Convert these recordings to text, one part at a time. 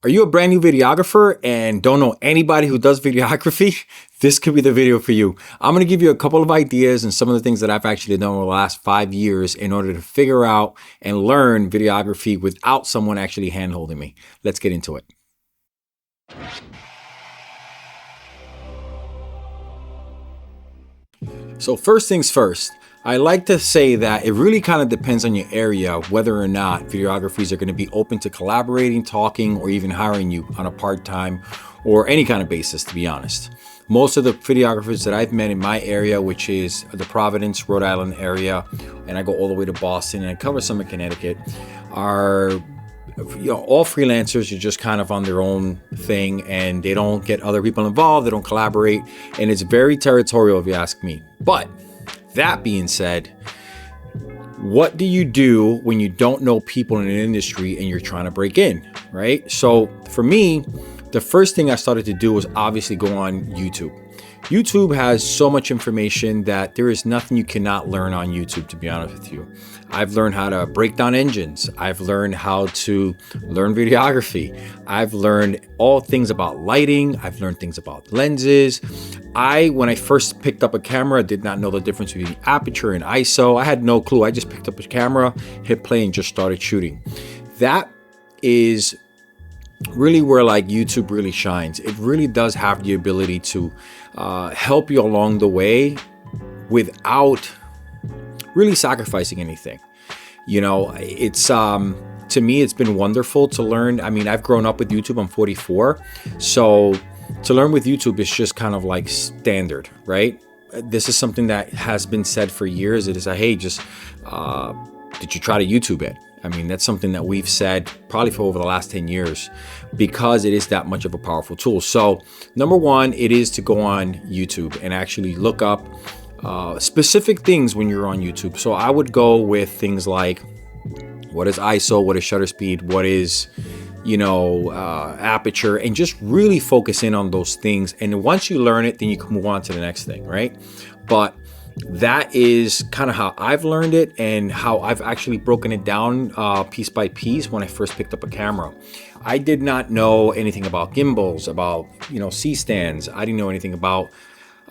Are you a brand new videographer and don't know anybody who does videography? This could be the video for you. I'm going to give you a couple of ideas and some of the things that I've actually done over the last 5 years in order to figure out and learn videography without someone actually hand-holding me. Let's get into it. So first things first, I like to say that it really kind of depends on your area whether or not videographers are going to be open to collaborating, talking, or even hiring you on a part-time or any kind of basis, to be honest. Most of the videographers that I've met in my area, which is the Providence, Rhode Island area, and I go all the way to Boston and I cover some in Connecticut, are all freelancers are just kind of on their own thing and they don't get other people involved, they don't collaborate, and it's very territorial if you ask me. But that being said, what do you do when you don't know people in an industry and you're trying to break in, right? So for me, the first thing I started to do was obviously go on YouTube. YouTube has so much information that there is nothing you cannot learn on YouTube, to be honest with you. I've learned how to break down engines. I've learned how to learn videography. I've learned all things about lighting. I've learned things about lenses. When I first picked up a camera, did not know the difference between aperture and ISO. I had no clue. I just picked up a camera, hit play, and just started shooting. That is really where like YouTube really shines. It really does have the ability to help you along the way without really sacrificing anything. You know, it's to me, it's been wonderful to learn. I mean, I've grown up with YouTube. I'm 44. So to learn with YouTube is just kind of like standard, right? This is something that has been said for years. It is hey, just did you try to YouTube it? I mean, that's something that we've said probably for over the last 10 years because it is that much of a powerful tool. So number one, it is to go on YouTube and actually look up specific things when you're on YouTube. So I would go with things like, what is ISO, what is shutter speed, what is, aperture, and just really focus in on those things. And once you learn it, then you can move on to the next thing, right? But that is kind of how I've learned it and how I've actually broken it down piece by piece when I first picked up a camera. I did not know anything about gimbals, about, C-stands. I didn't know anything about,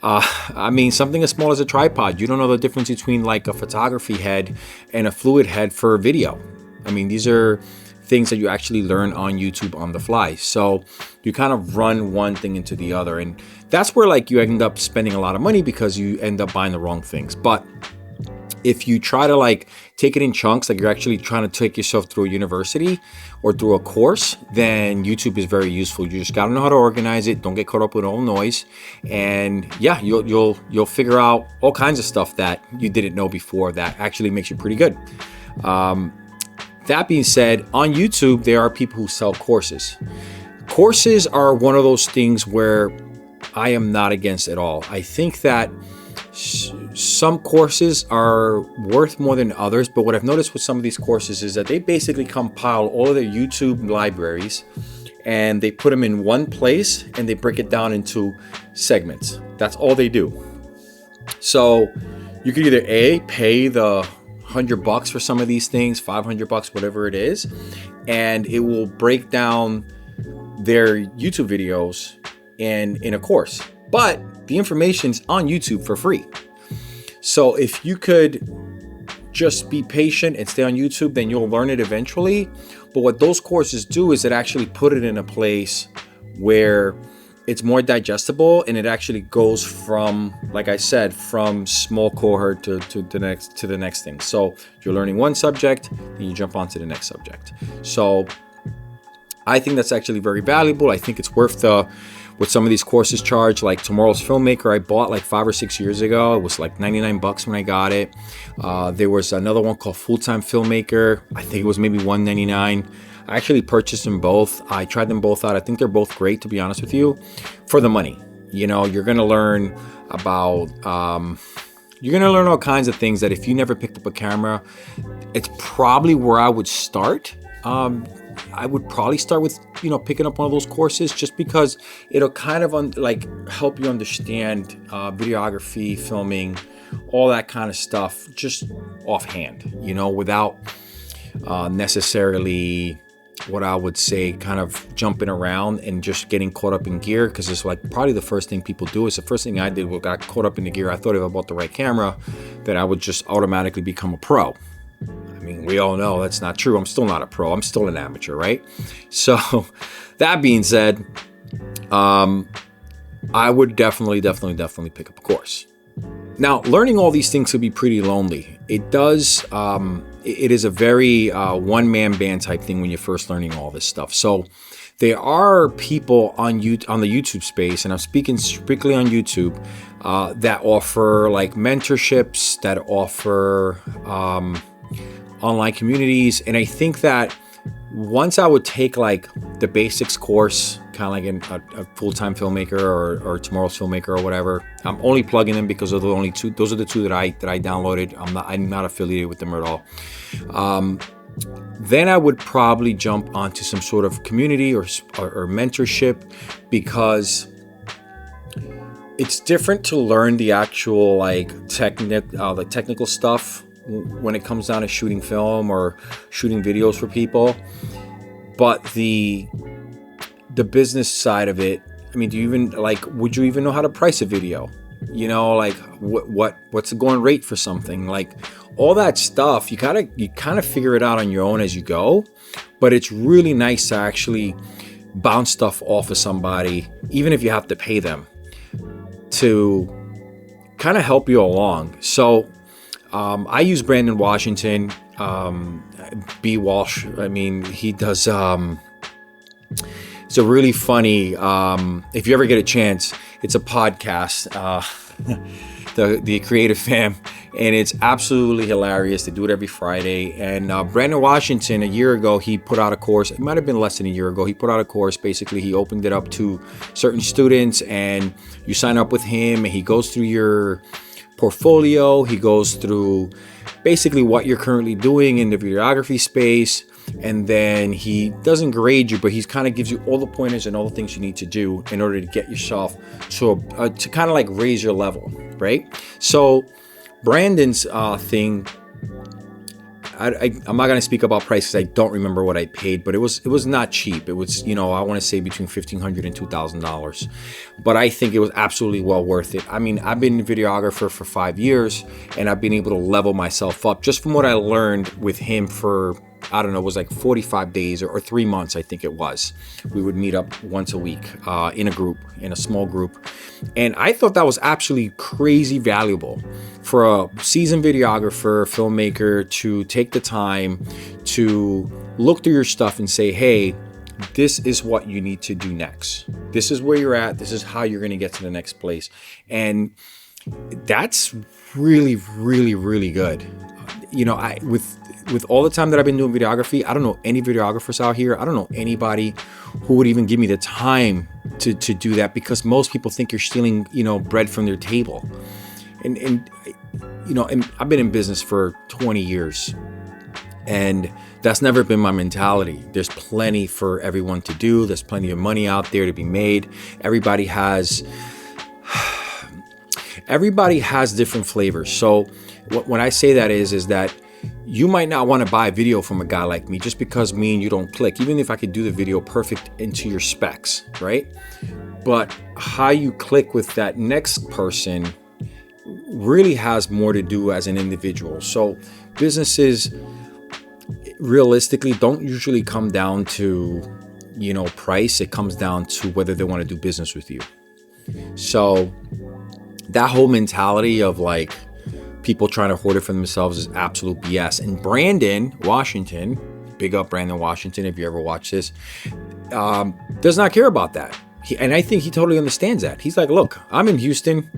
something as small as a tripod. You don't know the difference between like a photography head and a fluid head for video. I mean, these are things that you actually learn on YouTube on the fly. So you kind of run one thing into the other. And that's where like you end up spending a lot of money because you end up buying the wrong things. But if you try to like take it in chunks, like you're actually trying to take yourself through a university or through a course, then YouTube is very useful. You just gotta know how to organize it. Don't get caught up with all noise. And yeah, you'll figure out all kinds of stuff that you didn't know before that actually makes you pretty good. That being said, on YouTube, there are people who sell courses. Courses are one of those things where I am not against at all. I think that some courses are worth more than others, but what I've noticed with some of these courses is that they basically compile all of their YouTube libraries and they put them in one place and they break it down into segments. That's all they do. So you could either pay the $100 for some of these things, $500, whatever it is, and it will break down their YouTube videos in a course. But the information's on YouTube for free. So if you could just be patient and stay on YouTube, then you'll learn it eventually. But what those courses do is it actually put it in a place where it's more digestible and it actually goes from, like I said, from small cohort to the next thing. So you're learning one subject, then you jump on to the next subject. So I think that's actually very valuable. I think it's worth what some of these courses charge. Like Tomorrow's Filmmaker, I bought like 5 or 6 years ago. It was like $99 when I got it. There was another one called Fulltime Filmmaker. I think it was maybe $199. I actually purchased them both. I tried them both out. I think they're both great, to be honest with you, for the money. You're going to learn about, you're going to learn all kinds of things that if you never picked up a camera, it's probably where I would start. I would probably start with, picking up one of those courses just because it'll kind of help you understand videography, filming, all that kind of stuff, just offhand, without necessarily what I would say, kind of jumping around and just getting caught up in gear, because it's like probably the first thing people do. Is the first thing I did was got caught up in the gear. I thought if I bought the right camera, that I would just automatically become a pro. I mean, we all know that's not true. I'm still not a pro. I'm still an amateur, right? So that being said, I would definitely pick up a course. Now, learning all these things could be pretty lonely. It does. It is a very one-man band type thing when you're first learning all this stuff. So there are people on the YouTube space, and I'm speaking strictly on YouTube, that offer like mentorships, that offer online communities. And I think that once I would take like the basics course, kind of like in a Fulltime Filmmaker or Tomorrow's Filmmaker or whatever. I'm only plugging them because of the only two. Those are the two that I downloaded. I'm not affiliated with them at all. Then I would probably jump onto some sort of community or mentorship, because it's different to learn the actual like technical stuff when it comes down to shooting film or shooting videos for people. But the business side of it, I mean, would you even know how to price a video? You know, like what's the going rate for something? Like all that stuff, you kind of figure it out on your own as you go. But it's really nice to actually bounce stuff off of somebody, even if you have to pay them, to kind of help you along. So I use Brandon Washington, B. Walsh. I mean, he does. It's a really funny. If you ever get a chance, it's a podcast, the Creative Fam, and it's absolutely hilarious. They do it every Friday. And Brandon Washington, a year ago, he put out a course. It might have been less than a year ago. He put out a course. Basically, he opened it up to certain students, and you sign up with him, and he goes through your portfolio. He goes through basically what you're currently doing in the videography space, and then he doesn't grade you, but he kind of gives you all the pointers and all the things you need to do in order to get yourself to kind of like raise your level, right? So Brandon's thing, I'm not going to speak about prices. I don't remember what I paid, but it was not cheap. It was, I want to say between $1,500 and $2,000, but I think it was absolutely well worth it. I mean, I've been a videographer for 5 years, and I've been able to level myself up just from what I learned with him for, I don't know, it was like 45 days or 3 months, I think it was. We would meet up once a week in a small group. And I thought that was absolutely crazy valuable for a seasoned videographer, filmmaker, to take the time to look through your stuff and say, hey, this is what you need to do next. This is where you're at. This is how you're going to get to the next place. And that's really, really, really good. With all the time that I've been doing videography, I don't know any videographers out here. I don't know anybody who would even give me the time to do that, because most people think you're stealing, bread from their table. And I've been in business for 20 years, and that's never been my mentality. There's plenty for everyone to do. There's plenty of money out there to be made. Everybody has different flavors. So when I say that is that you might not want to buy a video from a guy like me just because me and you don't click, even if I could do the video perfect into your specs, right? But how you click with that next person really has more to do as an individual. So businesses realistically don't usually come down to, price. It comes down to whether they want to do business with you. So that whole mentality of like people trying to hoard it for themselves is absolute BS. And Brandon Washington, big up Brandon Washington if you ever watch this, does not care about that. And I think he totally understands that. He's like, look, I'm in Houston.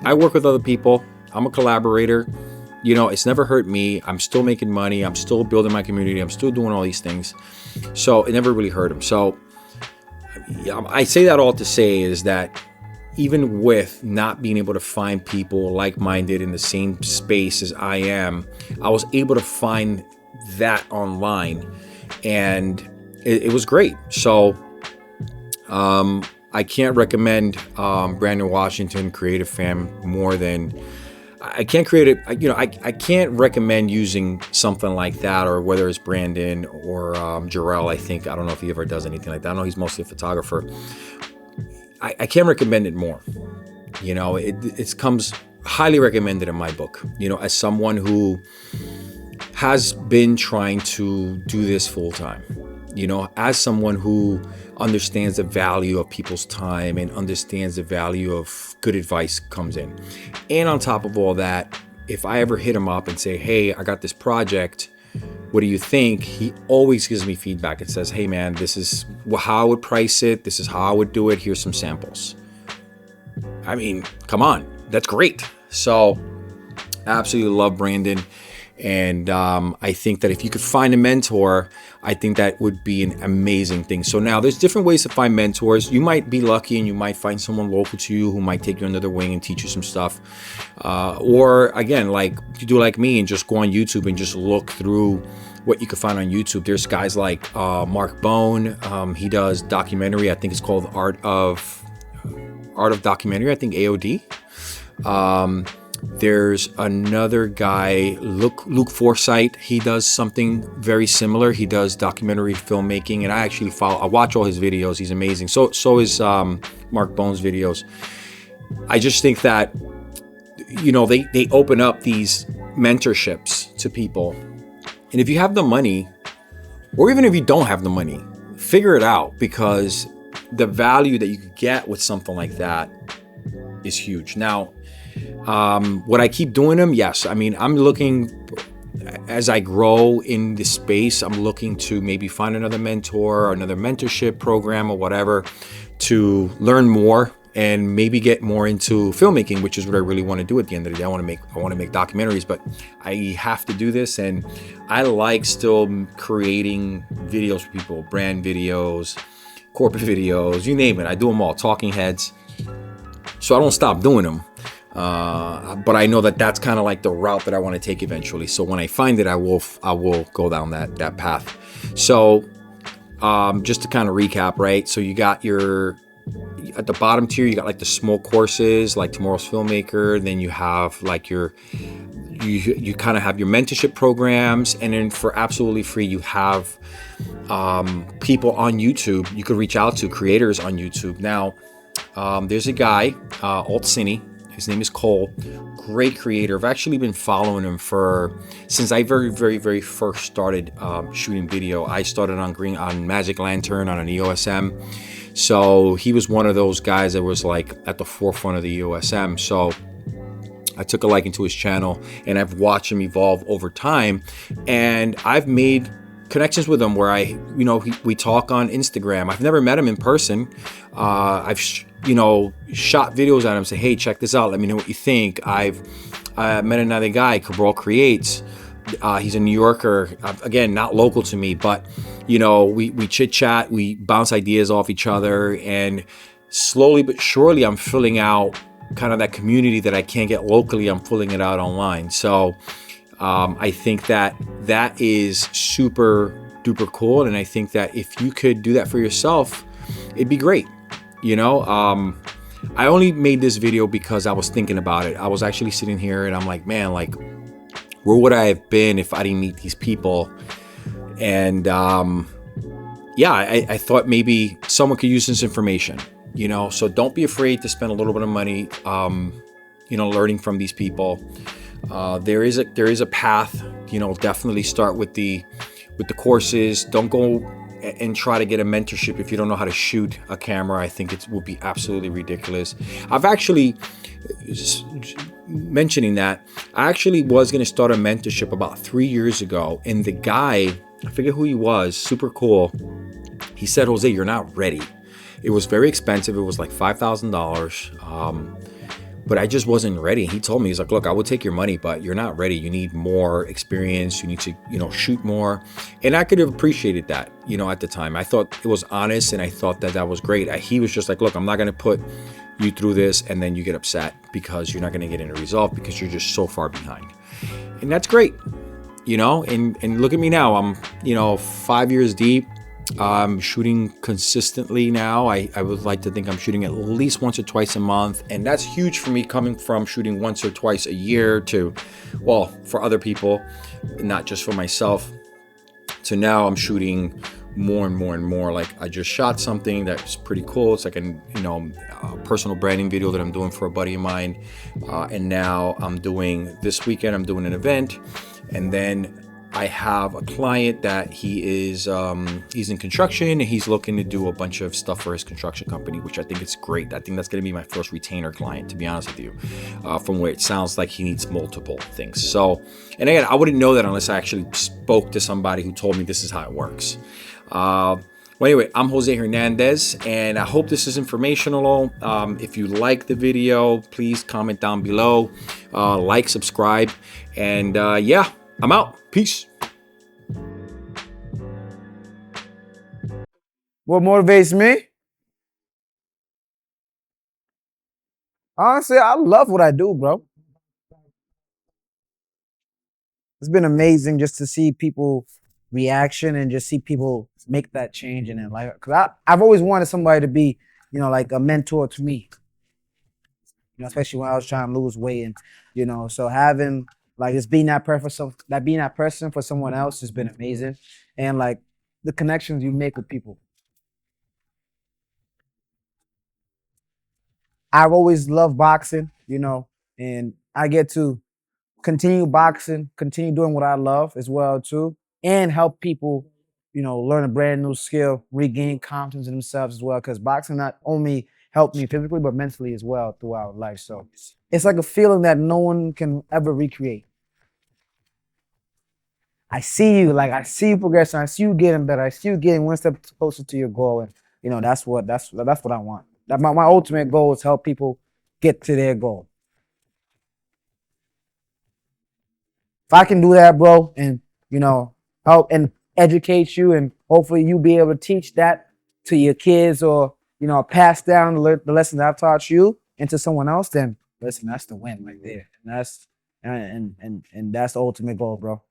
I work with other people. I'm a collaborator. It's never hurt me. I'm still making money. I'm still building my community. I'm still doing all these things. So it never really hurt him. So I say that all to say is that even with not being able to find people like-minded in the same space as I am, I was able to find that online, and it was great. So I can't recommend Brandon Washington Creative Fam more than I can't create it. I can't recommend using something like that, or whether it's Brandon or Jarrell. I don't know if he ever does anything like that. I know he's mostly a photographer. I can't recommend it more. It comes highly recommended in my book. As someone who has been trying to do this full time, as someone who understands the value of people's time and understands the value of good advice comes in. And on top of all that, if I ever hit him up and say, hey, I got this project, what do you think? He always gives me feedback and says, hey man, this is how I would price it. This is how I would do it. Here's some samples. I mean, come on, that's great. So I absolutely love Brandon. And I think that if you could find a mentor, I think that would be an amazing thing. So now there's different ways to find mentors. You might be lucky and you might find someone local to you who might take you under their wing and teach you some stuff. Or again, like you do like me and just go on YouTube and just look through what you can find on YouTube. There's guys like Mark Bone. He does documentary. I think it's called Art of Documentary. I think AOD. There's another guy, Luke Forsythe. He does something very similar. He does documentary filmmaking, and I watch all his videos. He's amazing. So is Mark Bone's videos. I just think that, they open up these mentorships to people. And if you have the money, or even if you don't have the money, figure it out, because the value that you could get with something like that is huge. Now, would I keep doing them? Yes. I mean, I'm looking, as I grow in this space, I'm looking to maybe find another mentor or another mentorship program or whatever to learn more and maybe get more into filmmaking, which is what I really want to do at the end of the day. I want to make documentaries, but I have to do this. And I like still creating videos for people, brand videos, corporate videos, you name it. I do them all, talking heads. So I don't stop doing them. But I know that that's kind of like the route that I want to take eventually. So when I find it, I will go down that path. So just to kind of recap, right? So you got at the bottom tier, you got like the small courses like Tomorrow's Filmmaker. Then you have like you kind of have your mentorship programs, and then for absolutely free, you have people on YouTube you could reach out to, creators on YouTube. Now, there's a guy, Alt Cine. His name is Cole. Great creator. I've actually been following him since I very, very, very first started shooting video. I started on Magic Lantern on an EOS M. So he was one of those guys that was like at the forefront of the EOS M. So I took a liking to his channel, and I've watched him evolve over time. And I've made connections with him where we talk on Instagram. I've never met him in person. I've shot videos at him, say, hey, check this out, let me know what you think. I've met another guy, Cabral Creates. He's a New Yorker, again, not local to me, but we chit chat, we bounce ideas off each other, and slowly but surely I'm filling out kind of that community that I can't get locally. I'm filling it out online. So I think that is super duper cool, and I think that if you could do that for yourself, it'd be great. I only made this video because I was thinking about it. I was actually sitting here and I'm like, man, like, where would I have been if I didn't meet these people? And I thought maybe someone could use this information, so don't be afraid to spend a little bit of money, learning from these people. There is a path, definitely start with the courses. Don't go and try to get a mentorship if you don't know how to shoot a camera. I think it would be absolutely ridiculous. I've actually, mentioning that, I actually was going to start a mentorship about 3 years ago, and the guy, I forget who he was, super cool. He said, Jose, you're not ready. It was very expensive. It was like $5,000. But I just wasn't ready. He told me, he's like, look, I will take your money, but you're not ready. You need more experience. You need to, shoot more. And I could have appreciated that, at the time. I thought it was honest, and I thought that was great. He was just like, look, I'm not going to put you through this and then you get upset because you're not going to get any result because you're just so far behind. And that's great, and look at me now. I'm, 5 years deep, I'm shooting consistently now. I would like to think I'm shooting at least once or twice a month. And that's huge for me, coming from shooting once or twice a year to, well, for other people, not just for myself, to now I'm shooting more and more and more. Like, I just shot something that's pretty cool. It's like a personal branding video that I'm doing for a buddy of mine. And now this weekend, I'm doing an event. And then I have a client that he's in construction, and he's looking to do a bunch of stuff for his construction company, which I think is great. I think that's going to be my first retainer client, to be honest with you, from where it sounds like he needs multiple things. So, and again, I wouldn't know that unless I actually spoke to somebody who told me this is how it works. Well, anyway, I'm Jose Hernandez, and I hope this is informational. If you like the video, please comment down below, like, subscribe, and yeah, I'm out. Peace. What motivates me? Honestly, I love what I do, bro. It's been amazing just to see people reaction and just see people make that change in their life. Cause I've always wanted somebody to be, like a mentor to me. Especially when I was trying to lose weight, and so having like just being that person, being that person for someone else has been amazing, and like the connections you make with people. I've always loved boxing, and I get to continue boxing, continue doing what I love as well too, and help people, learn a brand new skill, regain confidence in themselves as well. Because boxing not only helped me physically but mentally as well throughout life. So it's like a feeling that no one can ever recreate. I see you progressing, I see you getting better, I see you getting one step closer to your goal, and that's what I want. That my ultimate goal is help people get to their goal. If I can do that, bro, and help and educate you, and hopefully you be able to teach that to your kids, or pass down the lessons I've taught you into someone else, then listen, that's the win right there, and that's the ultimate goal, bro.